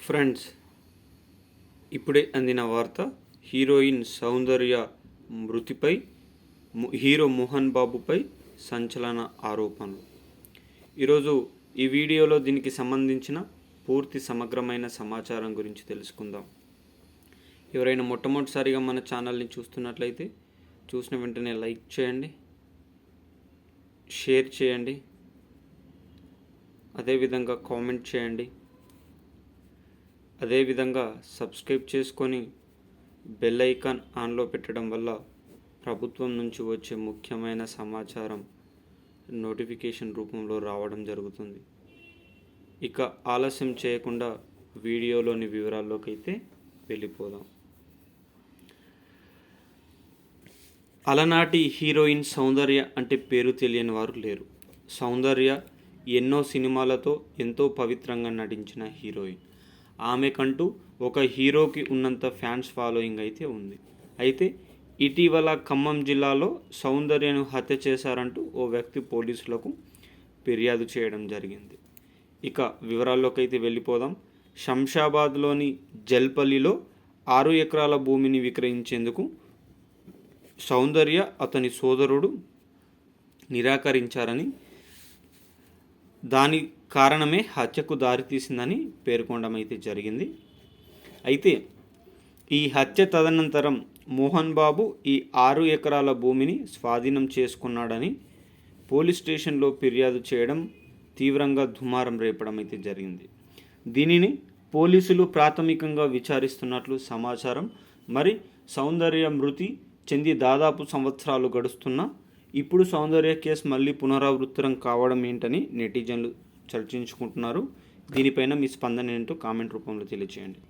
Friends, ఇప్పుడే అందిన వార్త. హీరోయిన్ సౌందర్య మృతిపై హీరో మోహన్ బాబుపై సంచలన ఆరోపణలు. ఈరోజు ఈ వీడియోలో దీనికి సంబంధించిన పూర్తి సమగ్రమైన సమాచారం గురించి తెలుసుకుందాం. ఎవరైనా మొట్టమొదటిసారిగా మన ఛానల్ని చూస్తున్నట్లయితే చూసిన వెంటనే లైక్ చేయండి, షేర్ చేయండి, అదేవిధంగా కామెంట్ చేయండి, అదేవిధంగా సబ్స్క్రైబ్ చేసుకొని బెల్ ఐకాన్ ఆన్లో పెట్టడం వల్ల ప్రభుత్వం నుంచి వచ్చే ముఖ్యమైన సమాచారం నోటిఫికేషన్ రూపంలో రావడం జరుగుతుంది. ఇక ఆలస్యం చేయకుండా వీడియోలోని వివరాల్లోకి అయితే వెళ్ళిపోదాం. అలనాటి హీరోయిన్ సౌందర్య అంటే పేరు తెలియని వారు లేరు. సౌందర్య ఎన్నో సినిమాలతో ఎంతో పవిత్రంగా నటించిన హీరోయిన్. ఆమెకంటూ ఒక హీరోకి ఉన్నంత ఫ్యాన్స్ ఫాలోయింగ్ అయితే ఉంది. అయితే ఇటీవల ఖమ్మం జిల్లాలో సౌందర్యను హత్య చేశారంటూ ఓ వ్యక్తి పోలీసులకు ఫిర్యాదు చేయడం జరిగింది. ఇక వివరాల్లోకి అయితే వెళ్ళిపోదాం. శంషాబాద్లోని జల్పల్లిలో 6 ఎకరాల భూమిని విక్రయించేందుకు సౌందర్య అతని సోదరుడు నిరాకరించారని, దాని కారణమే హత్యకు దారితీసిందని పేర్కొనడం అయితే జరిగింది. అయితే ఈ హత్య తదనంతరం మోహన్ బాబు ఈ 6 ఎకరాల భూమిని స్వాధీనం చేసుకున్నాడని పోలీస్ స్టేషన్లో ఫిర్యాదు చేయడం తీవ్రంగా దుమారం రేపడం అయితే జరిగింది. దీనిని పోలీసులు ప్రాథమికంగా విచారిస్తున్నట్లు సమాచారం. మరి సౌందర్య మృతి చెంది దాదాపు సంవత్సరాలు గడుస్తున్నా ఇప్పుడు సౌందర్య కేసు మళ్ళీ పునరావృతం కావడం ఏంటని నెటిజన్లు చర్చించుకుంటున్నారు. దీనిపైన మీ స్పందన ఏంటో కామెంట్ రూపంలో తెలియజేయండి.